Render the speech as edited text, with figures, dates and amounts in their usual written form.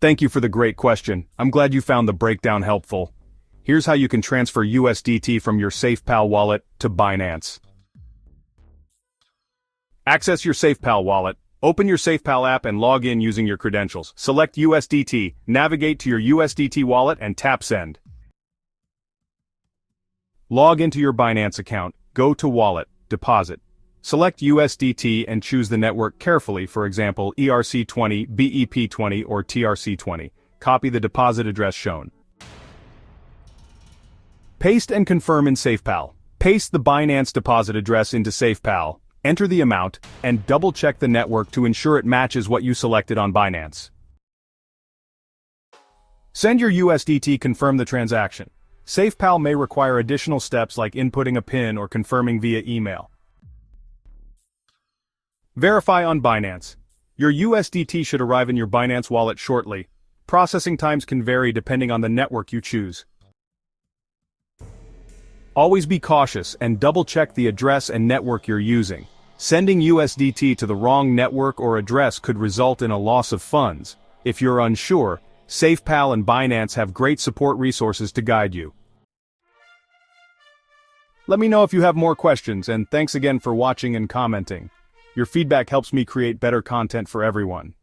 Thank you for the great question. I'm glad you found the breakdown helpful. Here's how you can transfer USDT from your SafePal wallet to Binance. Access your SafePal wallet. Open your SafePal app and log in using your credentials. Select USDT, navigate to your USDT wallet and tap Send. Log into your Binance account, go to Wallet, Deposit. Select USDT and choose the network carefully, for example ERC20, BEP20 or TRC20. Copy the deposit address shown. Paste and confirm in SafePal. Paste the Binance deposit address into SafePal, enter the amount, and double-check the network to ensure it matches what you selected on Binance. Send your USDT, confirm the transaction. SafePal may require additional steps like inputting a PIN or confirming via email. Verify on Binance. Your USDT should arrive in your Binance wallet shortly. Processing times can vary depending on the network you choose. Always be cautious and double-check the address and network you're using. Sending USDT to the wrong network or address could result in a loss of funds. If you're unsure, SafePal and Binance have great support resources to guide you. Let me know if you have more questions, and thanks again for watching and commenting. Your feedback helps me create better content for everyone.